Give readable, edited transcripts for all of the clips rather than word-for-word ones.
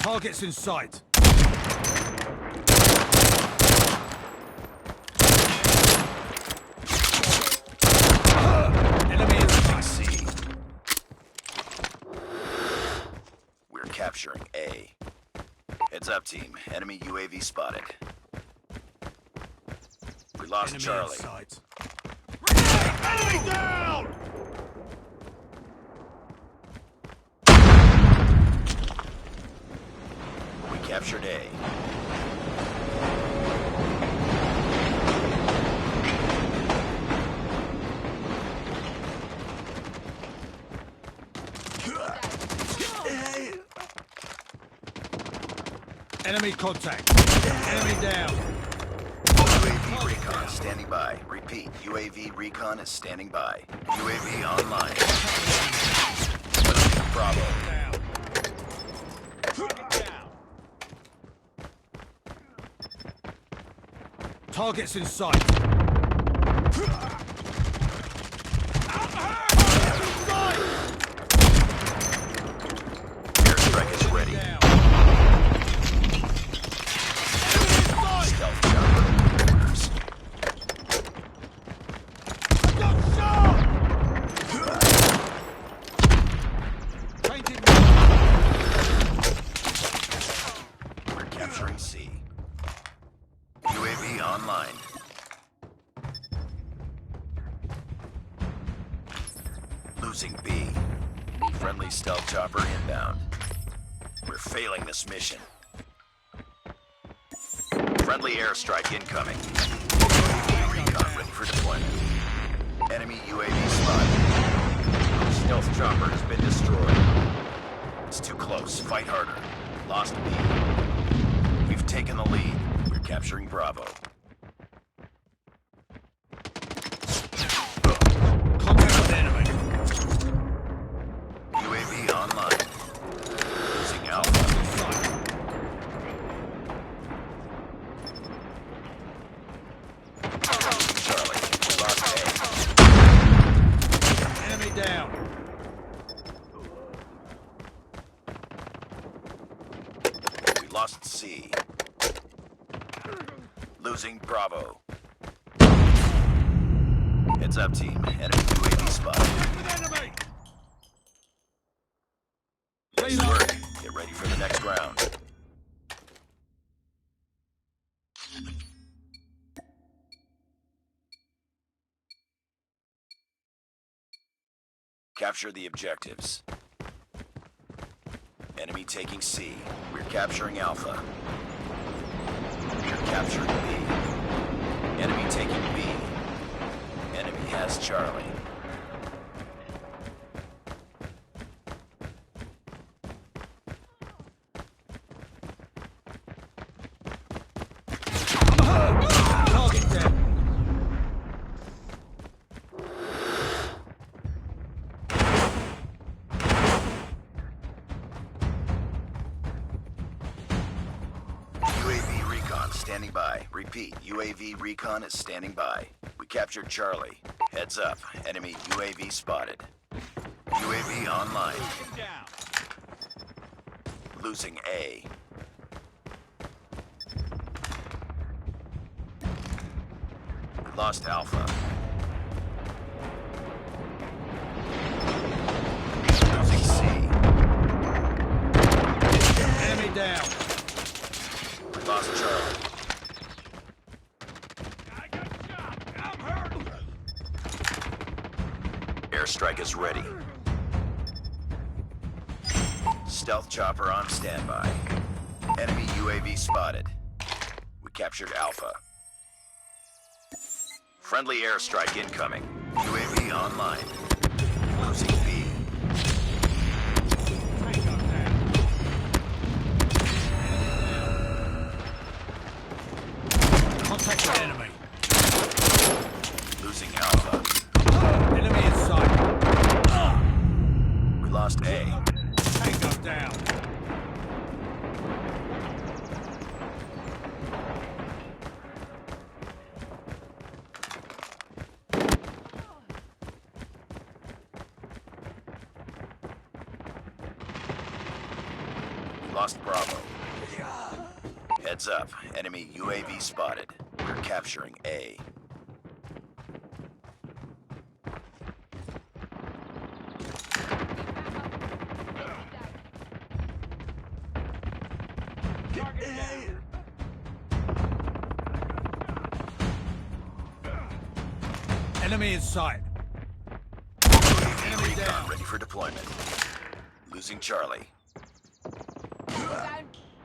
Targets in sight. Enemy in sight. C. We're capturing A. Heads up, team. Enemy UAV spotted. We lost Enemy Charlie. in sight. Enemy down! We captured A. Enemy contact. Enemy down. UAV recon standing by. Repeat, UAV recon is standing by. UAV online. Bravo. Targets in sight. Airstrike is ready. Stealth chopper orders. We're capturing C. UAV online. Losing B. Friendly stealth chopper inbound. We're failing this mission. Friendly airstrike incoming. Recon ready for deployment. Enemy UAV spotted. Stealth chopper has been destroyed. It's too close. Fight harder. Lost B. We've taken the lead. We're capturing Bravo. Contact with enemy. UAV online. Losing Alpha. Charlie, we lost A. Enemy down. We lost C. Losing Bravo. Heads up, team. Enemy UAV spotted. With enemy. Nice work. Get ready for the next round. Capture the objectives. Enemy taking C. We're capturing Alpha. We're capturing B. Enemy taking B. Enemy has Charlie. Target dead. UAV recon standing by. Repeat, UAV recon is standing by. We captured Charlie. Heads up, enemy UAV spotted. UAV online. Down. Losing A. We lost Alpha. Losing C. Enemy down. We lost Charlie. I got shot. I'm hurt. Airstrike is ready. Stealth chopper on standby. Enemy UAV spotted. We captured Alpha. Friendly airstrike incoming. UAV online. Losing B. Contact with enemy. Losing Alpha. Enemy in sight. We lost A. Tango down. Lost Bravo. Heads up. Enemy UAV spotted. We're capturing A. Enemy in sight. Enemy down. Ready for deployment. Losing Charlie.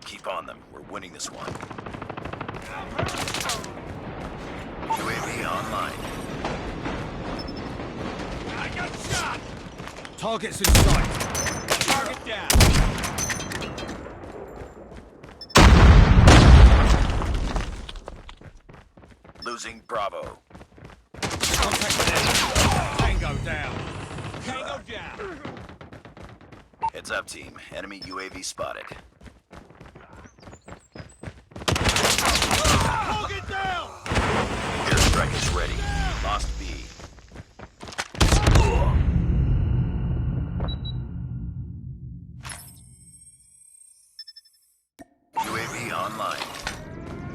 Keep on them. We're winning this one. UAV online. I got shot! Targets in sight. Target down! Losing Bravo. Contact with enemy. Tango down. Tango down! Heads up, team. Enemy UAV spotted. Target down! Airstrike is ready. Lost B. UAV online.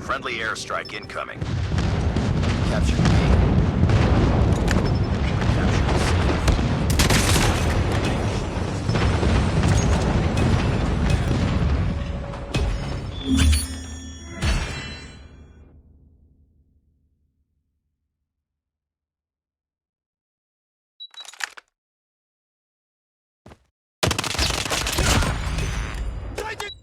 Friendly airstrike incoming. Capture B. Capture C. Take it!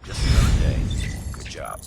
Just another day. Good job.